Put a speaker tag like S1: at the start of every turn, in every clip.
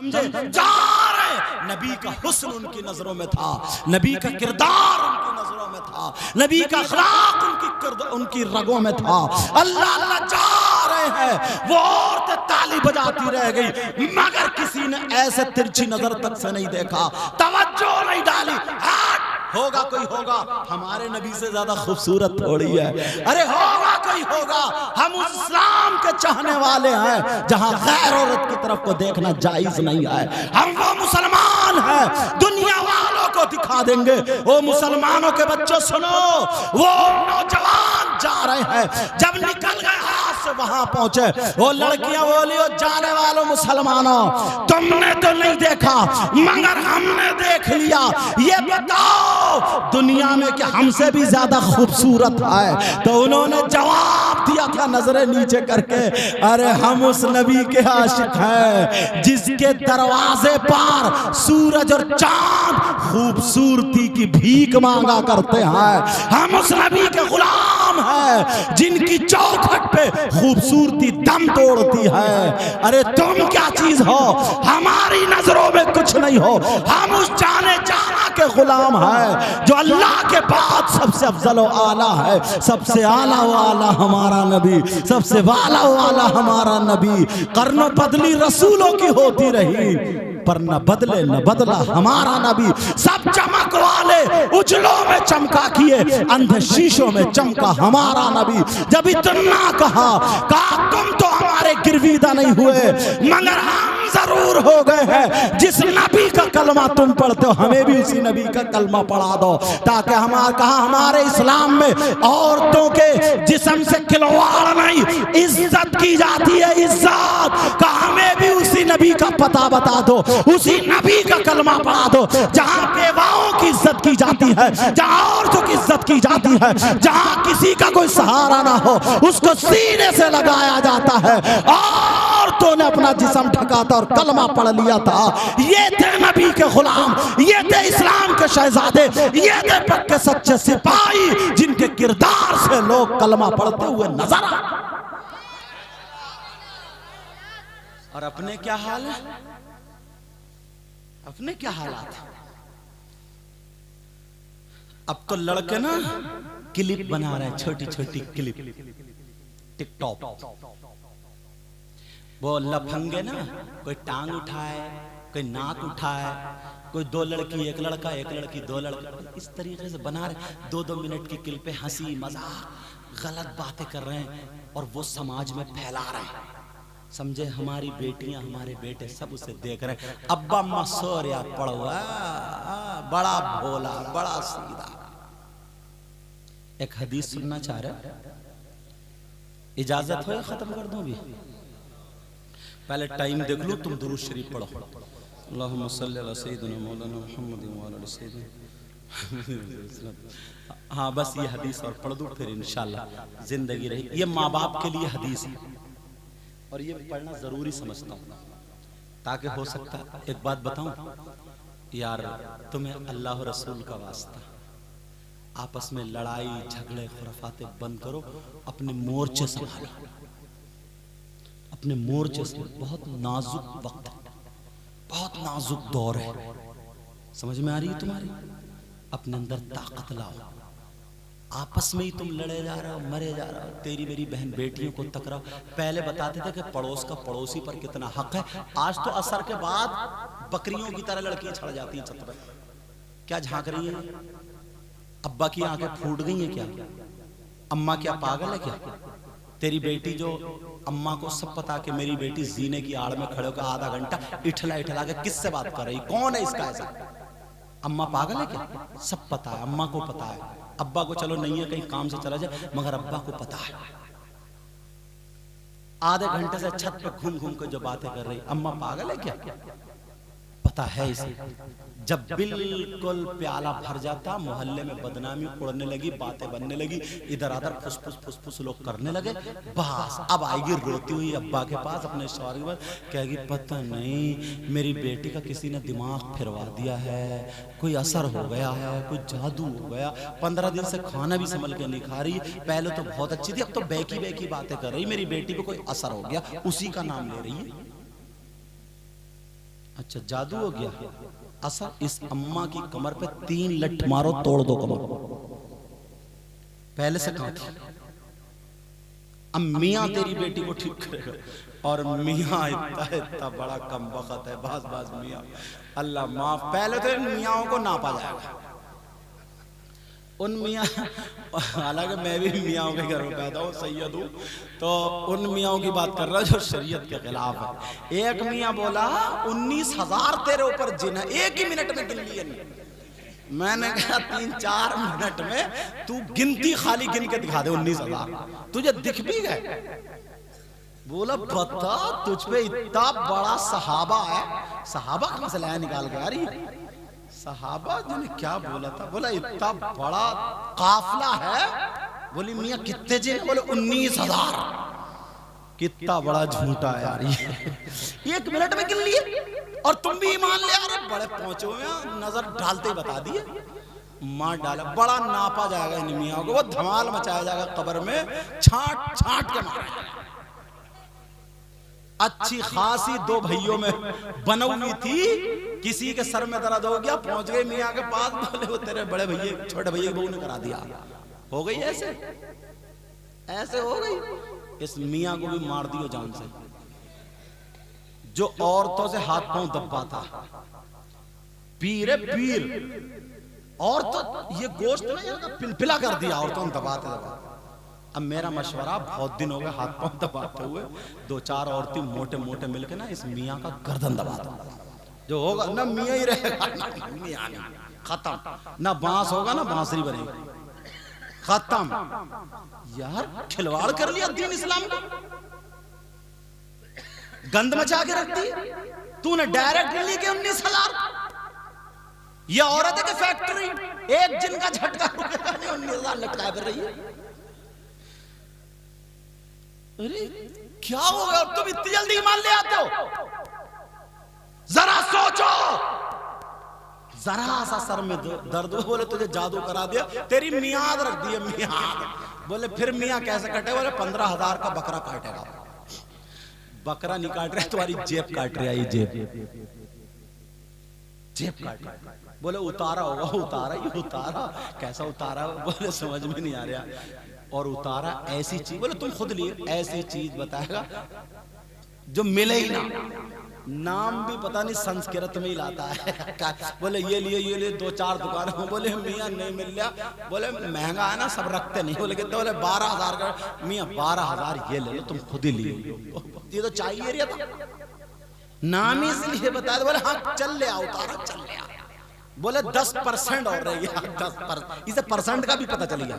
S1: समझे जा रहे। नबी का हुस्न उनकी नजरों में था, नबी का किरदार उनकी नजरों में था, नबी का अखलाक उनकी रगों में था। अल्लाह अल्लाह जा रहे हैं, वो औरतें ताली बजाती रह गई, मगर किसी ने ऐसे तिरछी नजर तक से नहीं देखा, तवज्जो नहीं डाली। होगा कोई होगा, हमारे नबी से ज्यादा खूबसूरत थोड़ी है। अरे होगा कोई होगा, हम उस इस्लाम के चाहने वाले हैं जहां गैर औरत की तरफ को देखना जायज नहीं है। हम वो मुसलमान हैं, दुनिया वालों को दिखा देंगे। वो मुसलमानों के बच्चों सुनो, वो नौजवान जा रहे हैं, जब निकल गए हाथ से वहां पहुंचे, वो लड़कियां बोली, वो जाने वालों मुसलमानों, तुमने तो नहीं देखा मगर हमने देख लिया, ये बताओ दुनिया में क्या हमसे भी ज्यादा खूबसूरत है? तो उन्होंने जवाब दिया था नजरें नीचे करके, अरे हम उस नबी के आशिक हैं जिसके दरवाजे पर सूरज और चांद खूबसूरती की भीख मांगा करते हैं। हम उस नबी के गुलाम हैं जिनकी चौखट पे खूबसूरती दम तोड़ती है। अरे तुम क्या चीज हो? हमारी नजरों में कुछ नहीं हो। हम उस जाने जाना के गुलाम हैं जो अल्लाह के बाद सबसे अफजल व आला है। सबसे आला व आला हमारा नबी, सबसे वाला व आला हमारा नबी। कर्नो बदली रसूलों की होती रही, पर न बदले न बदला हमारा नबी। सब चमक वाले उजलों में चमका किए, अंधे शीशों में चमका हमारा नबी। जब इतना कहा तुम तो हमारे गिरवीदा नहीं हुए, मगर हम जरूर हो गए हैं। जिस नबी का कलमा तुम पढ़ते हो, हमें भी उसी नबी का कलमा पढ़ा दो, ताकि हमारे इस्लाम में औरतों के जिस्म से खिलवाड़ नहीं, इज्जत की जाती है। इज्जत का हमें भी उसी नबी का पता बता दो, उसी नबी का कलमा पढ़ा दो, जहां बेवाओं की इज्जत की जाती है, जहां औरतों की इज्जत की जाती है, जहां किसी का कोई सहारा ना हो, उसको सीने से लगाया जाता है। औरतों ने अपना जिस्म ढकाता और कलमा पढ़ लिया था। ये थे नबी के गुलाम, ये थे इस्लाम के शहजादे, ये थे पक्के सच्चे सिपाही, जिनके किरदार से लोग कलमा पढ़ते हुए नजर आ। और अपने क्या हाल है? अपने क्या हालात है? अब तो लड़के ना क्लिप बना रहे हैं, छोटी छोटी क्लिप, टिकटॉक। वो लफंगे ना, कोई टांग उठाए, कोई नाक उठाए, कोई दो लड़की एक लड़का, एक लड़की दो लड़का, इस तरीके से बना रहे। 2-2 मिनट की क्लिपें, हंसी मजाक, गलत बातें कर रहे हैं और वो समाज में फैला रहे हैं। समझे, हमारी बेटियां हमारे बेटे सब उसे देख रहे हैं। अब्बा अम्मा सो रहा पढ़ो, बड़ा भोला, बड़ा सीधा। एक हदीस सुनना चाह रहे, इजाजत हो? खत्म कर दूं भी? पहले टाइम देख लो, तुम दुरूद शरीफ पढ़ो। अल्लाहुम्मा सल्ली अला सय्यिदिना मौलाना मुहम्मद व अला सय्यिदिना। हाँ, बस ये हदीस और पढ़ दूं, फिर इंशाल्लाह जिंदगी रही। ये माँ बाप के लिए हदीस है और ये पढ़ना जरूरी समझता हूँ, ताकि हो सकता है। एक बात बताऊं यार, तुम्हें अल्लाह रसूल का वास्ता, आपस में लड़ाई झगड़े खुराफाते बंद करो, अपने मोर्चे संभालो, अपने मोर्चे से। बहुत नाजुक वक्त है, बहुत नाजुक दौर है। समझ में आ रही है तुम्हारी? अपने अंदर ताकत लाओ। आपस में ही तुम लड़े जा रहे हो, मरे जा रहे हो। तेरी मेरी बहन बेटियों को टकराओ। पहले बताते थे कि पड़ोस का पड़ोसी पर कितना हक है, आज तो असर के बाद बकरियों की तरह लड़कियां छड़ जाती हैं छत पर। क्या झांक रही है? अब्बा की आंखें फूट गई हैं क्या? अम्मा क्या पागल है क्या? तेरी बेटी जो अम्मा को सब पता कि मेरी बेटी जीने की आड़ में खड़े होकर आधा घंटा इठला इठला के किससे बात कर रही, कौन है इसका ऐसा? अम्मा पागल है क्या? सब पता है, अम्मा को पता है। अब्बा को चलो नहीं है, कहीं काम से चला जाए, मगर अब्बा को पता है। आधे घंटे से छत पे घूम घूम कर जो बातें कर रही, अम्मा पागल है क्या? पता है इसे। जब बिल्कुल प्याला भर जाता, मोहल्ले में बदनामी उड़ने लगी, बातें बनने लगी, इधर उधर फुसफुस फुसफुस लोग करने लगे, बस अब आएगी रोती हुई अब्बा के पास, अपने शौहर के पास, कहेगी पता नहीं मेरी बेटी का किसी ने दिमाग फिरवा दिया है, कोई असर हो गया है, कोई जादू हो गया। 15 दिन से खाना भी संभल के नहीं खा रही, पहले तो बहुत अच्छी थी, अब तो बेकी बेकी बातें कर रही, मेरी बेटी पे कोई असर हो गया, उसी का नाम ले रही है। अच्छा जादू हो गया। असर इस अम्मा की कमर पे 3 लठ मारो, तोड़ दो कमर। पहले से कहां थी? अब मियाँ तेरी बेटी को ठीक करेगा, और मियाँ इतना बड़ा कम वक्त है, बस बस मियाँ अल्लाह माफ। पहले तो इन मियाँओं को नापा जाएगा। उन मियाँ, हालांकि मैं भी मियाँओं के घर में पैदा हूँ, सैयद हूँ, तो उन मियाँओं की बात कर रहा जो शरीयत के खिलाफ है। एक मियाँ बोला 19,000 तेरे ऊपर जिन है, एक ही मिनट में गिन लिए नहीं। मैंने कहा 3-4 मिनट में तू गिनती खाली गिन के दिखा दे 19,000, तुझे दिख भी गए। बोला बता तुझ पे इतना बड़ा सहाबा है, सहाबा का मसला है, निकाल के आ रही सहाबा ने क्या बोला था? बोला इतना बड़ा काफिला है। बोली मियाँ कितने जिन? बोले 19,000। कितना बड़ा झूठा है यार ये। 1 मिनट में गिन लिए और तुम भी ईमान ले आ रहे। बड़े पहुंचे हुए हैं, नजर डालते ही बता दिए, मार डाला। बड़ा नापा जाएगा इन मियाँ को, वो धमाल मचाया जाएगा कब्र में, छांट छांट के मारा जाएगा। अच्छी खासी 2 भाइयों में बनौनी थी, किसी के सर में दर्द हो गया, पहुंच गए मियाँ के पास। बोले वो तेरे बड़े भैया छोटे भैया की बहू ने करा दिया। हो गई ऐसे ऐसे हो गई। इस मियाँ को भी मार दियो जान से, जो औरतों से हाथ पांव दबाता। पीर है पीर। और तो ये गोश्त में पिलपिला कर दिया औरतों ने दबाते दबाते। अब मेरा मशवरा, बहुत दिन हो गए हाथ पांव दबाते हुए, 2-4 औरतें मोटे मोटे मिलके ना इस मियाँ का गर्दन दबा दो। जो होगा ना मियाँ ही रहेगा, मियाँ नहीं, खत्म। ना बांस होगा ना बांसुरी बनेगी, खत्म। यार खिलवाड़ कर लिया दीन इस्लाम का, गंद मचा के रख दी तूने। डायरेक्ट ली के 19,000। ये औरत है कि फैक्ट्री? एक जिन का झटका 19,000 लटका कर रही है। अरे क्या हो गया? तुम इतनी जल्दी ईमान ले आते हो? जरा सोचो, जरा सा सर में दर्द हो, बोले तुझे जादू करा दिया, तेरी मियाद रख दी है, मियाद। बोले फिर मियाँ कैसे कटे? बोले 15,000 का बकरा काटेगा। बकरा नहीं काट रहा, तुम्हारी जेब काट रहा है, जेब काट रहा। बोले उतारा होगा। उतारा ही उतारा, कैसा उतारा? बोले समझ में नहीं आ रहा। और उतारा ऐसी चीज, बोले तुम खुद लिए, ऐसी चीज बताएगा जो मिले ही ना, नाम भी पता नहीं संस्कृत में ही लाता है। बोले ये लिए 2-4 दुकानें। बोले मियाँ नहीं मिल रहा। बोले महंगा है ना, सब रखते नहीं। बोले कितने? बोले 12,000 का। मियाँ 12,000 ये ले लो, तुम खुद ही लिए, ये तो चाहिए रहा था, नाम ही इसलिए बता दे। बोले हाँ चल ले आओ, उतारा चल ले आओ। बोले 10% और रह गया, 10%। इसे परसेंट का भी पता चल गया।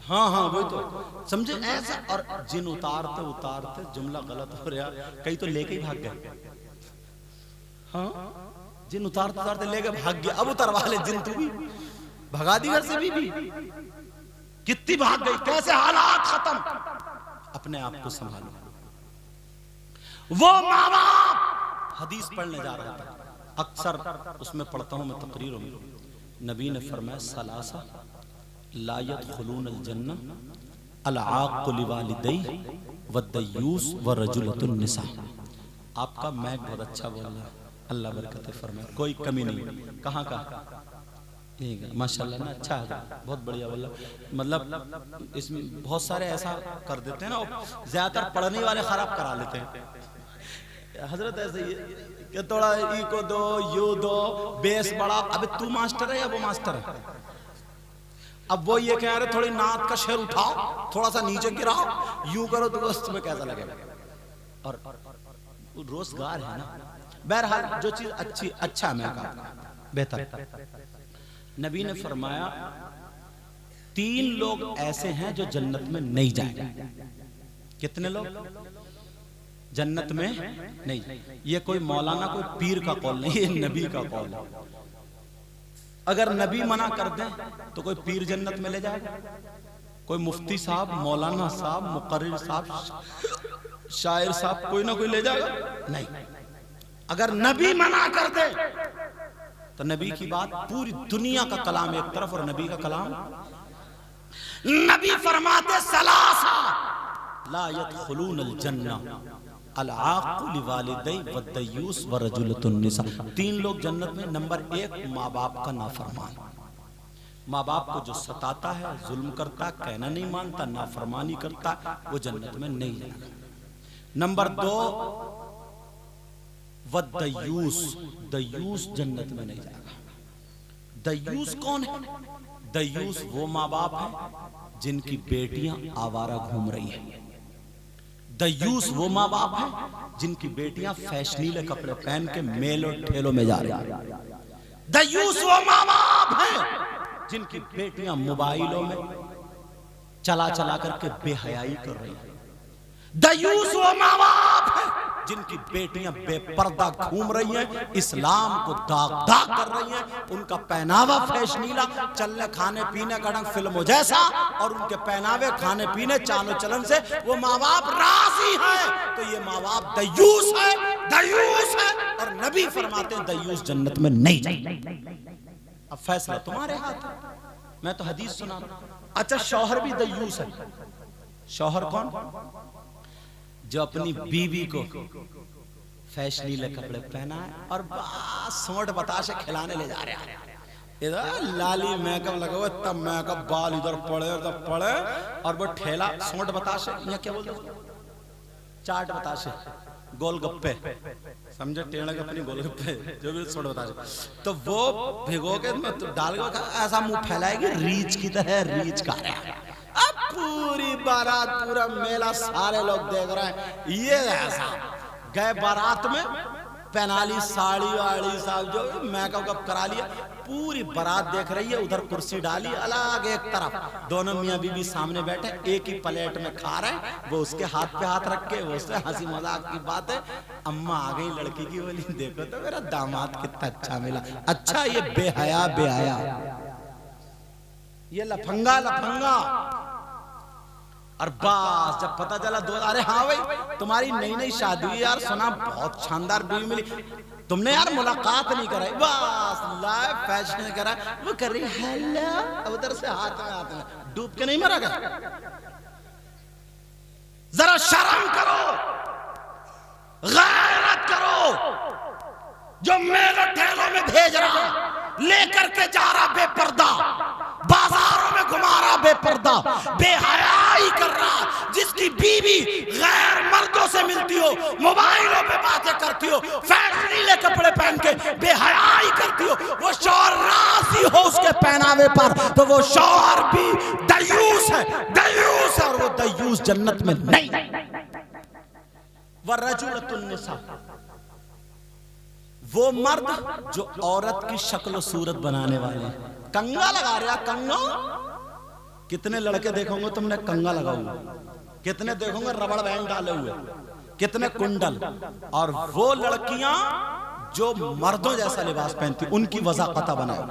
S1: हाँ हाँ वही तो समझे ऐसा। और जिन उतारते उतारते जुमला गलत हो रहा, कई तो लेके ही भाग गए। हाँ जिन उतारते उतारते लेके भाग गया। अब उतरवा ले जिन, तू भी भगा दी घर से भी। कितनी भाग गई, कैसे हालात खत्म। अपने आप को संभालो। वो माँ बाप, हदीस पढ़ने जा रहा था, अक्सर उसमें पढ़ता हूं मैं तकरीरों में। नबी ने फरमाया सलासा ला यदखुलून अल जन्नह अल आक़ लिवालिदैहि वद्दयूस व रजुलतुन निसा। आपका मैक बहुत अच्छा बोल रहा है, अल्लाह बरकत फरमाए, कोई कमी नहीं। कहाँ का? माशाल्लाह ना, अच्छा है, बहुत बढ़िया बोला। मतलब इसमें बहुत सारे ऐसा कर देते हैं ना, ज्यादातर पढ़ने वाले खराब करा लेते हैं। हजरत ऐसे ही कि थोड़ा ई को दो, यू दो, बेस बड़ा। अबे तू मास्टर है या वो मास्टर है? अब वो ये कह रहे थोड़ी नात का शेर उठाओ, थोड़ा सा नीचे गिराओ, यूं करो तो तुम्हें कैसा लगेगा? और रोजगार है ना। बहरहाल जो चीज अच्छी, अच्छा है, मैं कहा बेहतर। नबी ने फरमाया 3 लोग ऐसे हैं जो जन्नत में नहीं जाएंगे। कितने लोग जन्नत में नहीं? ये कोई मौलाना कोई पीर का कौल नहीं, ये नबी का कौल है। अगर नबी मना कर दे तो कोई पीर जन्नत में ले जाएगा? कोई मुफ्ती साहब, मौलाना साहब, मुकर्रिर साहब, शायर साहब, कोई ना कोई ले जाएगा? नहीं। अगर नबी मना कर दे तो नबी की बात, पूरी दुनिया का कलाम एक तरफ और नबी का कलाम। नबी फरमाते सलासा ला यदखुलूनल जन्ना अल आक़ु लिवालिदै वद्दयूस व रजुलतुन निसा। 3 लोग जन्नत में। नंबर 1 माँ बाप का नाफरमान, माँ बाप को जो सताता है, जुल्म करता, कहना नहीं मानता, नाफरमानी करता, वो जन्नत में नहीं जाएगा। नंबर 2 वद्दयूस, दयूस जन्नत में नहीं जाएगा। दयूस कौन है? दयूस वो माँ बाप है जिनकी बेटियां आवारा घूम रही हैं। दयूस वो माँ बाप है जिनकी बेटियां फैशनीले कपड़े पहन के मेल और ठेलों में जा रही हैं। दयूस वो माँ बाप है जिनकी बेटियां मोबाइलों में चला चला करके बेहयाई कर रही हैं। दयूस वो माँ बाप है जिनकी बेटियां बेपर्दा घूम रही हैं, इस्लाम को दाग दाग कर रही हैं, उनका पहनावा फैशनीला, चलने खाने पीने का ढंग फिल्मों जैसा, और उनके पहनावे खाने पीने चालो चलन से वो माँ बाप राजी हैं। तो ये माँ बाप दयूस है, दयूस है। और नबी फरमाते हैं दयूस जन्नत में नहीं जाएगा। अब फैसला तुम्हारे हाथ है, मैं तो हदीस सुना रहा हूं। अच्छा, शौहर भी दयूस है। शौहर कौन? जो अपनी बीवी को फैशनीले कपड़े पहना है और बस सोंठ बताशे खिलाने ले जा रहे हैं। इधर लाली मेकअप लगा हुआ, तब मेकअप, बाल इधर पड़े उधर पड़े, और वो ठेला सोंठ बताशे, या क्या बोलते हैं, चाट बताशे, गोलगप्पे, समझे, टेढ़ा गप्पे नहीं, गोलगप्पे, जो भी सोंठ बताशे, तो वो भिगो के तो डाल के ऐसा मुंह फैलाएगी रीछ की तरह, रीछ का रहा है। अब पूरी बारात, पूरा मेला, सारे लोग देख रहे हैं। ये ऐसा गए बारात में, पहना ली साड़ी वाड़ी, साहब जो मेकअप कप करा लिया, पूरी बारात देख रही है। उधर कुर्सी डाली अलग एक तरफ, दोनों मियाँ बीवी सामने बैठे, एक ही प्लेट में खा रहे हैं। वो उसके हाथ पे हाथ रख के, वो उससे हंसी मजाक की बात है। अम्मा आ गई लड़की की, बोली देखो तो मेरा दामाद कितना अच्छा मिला। अच्छा, ये बेहया बेहया, ये लफंगा लफंगा। और बस जब पता चला दो, अरे हाँ भाई तुम्हारी नई नई शादी हुई यार, सुना बहुत शानदार बीवी मिली, तुमने यार मुलाकात नहीं कराई, बस लाइव फैशन करा, वो कर रही हेलो, उधर से हाथ में डूब के नहीं मरा गया। जरा शर्म करो, गैरत करो। जो मेरे ठेलों में भेज रहा, लेकर के जा रहा बेपर्दा, बाजारों में घुमा रहा बेपर्दा, बेहयाई कर रहा, जिसकी बीवी गैर मर्दों से मिलती हो, मोबाइलों पे बातें करती हो, फैशनीले कपड़े पहन के बेहयाई करती हो, वो शौहर राजी हो उसके पहनावे पर, तो वो शौहर भी दयूस है, दयूस है। और वो दयूस जन्नत में नहीं। वरजुलतुन निसा, वो मर्द जो औरत की शक्ल सूरत बनाने वाले, कंगा लगा रहा, कंगा। कितने लड़के देखोगे तुमने कंगा लगा हुआ, कितने देखोगे रबड़ बैंड डाले हुए, कितने कुंडल। और वो लड़कियां जो मर्दों जैसा लिबास पहनती, उनकी वज़ाक़त बनाओ।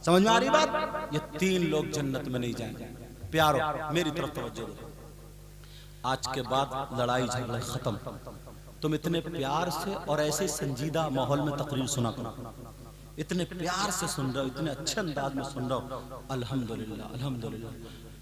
S1: समझ में आ रही बात? ये 3 लोग जन्नत में नहीं जाएंगे। प्यारो, मेरी तरफ तवज्जो दो। आज के बाद लड़ाई झगड़े खत्म। तुम इतने प्यार से और ऐसे संजीदा माहौल में तकरीर सुना करो, इतने प्यार से सुन रहे हो, इतने अच्छे अंदाज में सुन रहे हो। अल्हम्दुलिल्लाह, अल्हम्दुलिल्लाह।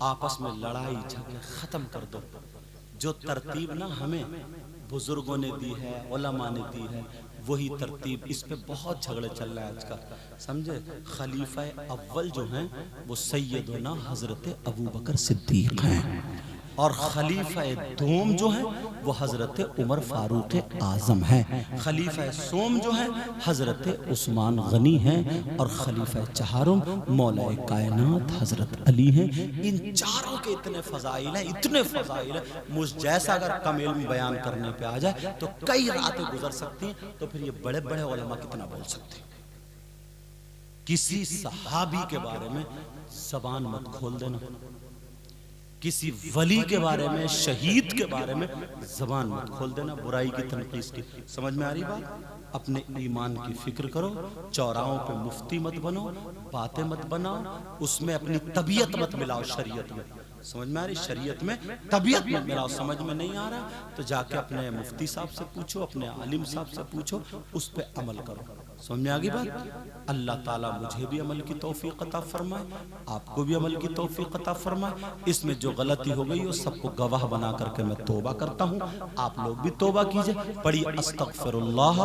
S1: आपस में लड़ाई झगड़े खत्म कर दो। जो तरतीब ना हमें बुजुर्गों ने दी है, उलमा ने दी है, वही तरतीब। इस पे बहुत झगड़े चल रहे हैं आजकल, समझे। खलीफा अव्वल जो हैं वो सैयदना हजरत अबू बकर सिद्दीक हैं, और खलीफा दोम जो है वो हजरत उमर फारूक आजम है। खलीफा सोम जो है हजरत उस्मान गनी हैं, और खलीफा चहारुम मौला कायनात हजरत अली हैं। इन चारों के इतने फजाइल हैं, इतने फजाइल हैं। मुझ जैसा अगर कम इल्म बयान करने पे आ जाए तो कई रातें गुजर सकती हैं, तो फिर ये बड़े बड़े उलमा कितना बोल सकते हैं। किसी सहाबी के बारे में जबान मत खोल देना, किसी वली के बारे में, शहीद के बारे में जबान मत खोल देना, बुराई की तनकीस की। समझ में आ रही बात? अपने ईमान की फिक्र करो, चौराहों पे मुफ्ती मत बनो, बातें मत बनाओ, उसमें अपनी तबीयत मत मिलाओ शरीयत में। समझ में आ रही? शरीयत में तबीयत मत मिलाओ। समझ में नहीं आ रहा तो जाके अपने मुफ्ती साहब से पूछो, अपने आलिम साहब से पूछो, उस पर अमल करो। समझ में आ गई बात। अल्लाह ताला मुझे भी अमल की तौफीक अता फरमाए, आपको भी अमल की तौफीक अता फरमाए। इसमें जो गलती हो गई वो सबको गवाह बना करके मैं तौबा करता हूँ, आप लोग भी तौबा कीजिए। पढ़िए अस्तगफिरुल्लाह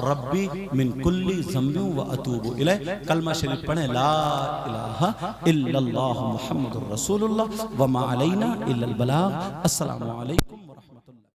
S1: रब्बी मिन कुल्ली ज़ंबिन व अतूबु इलैह। कलमा शरीफ पढ़ें, ला इलाहा इल्लल्लाह मुहम्मदुर रसूलुल्लाह व मा अलैना इल्लल बलाग। अस्सलामु अलैकुम।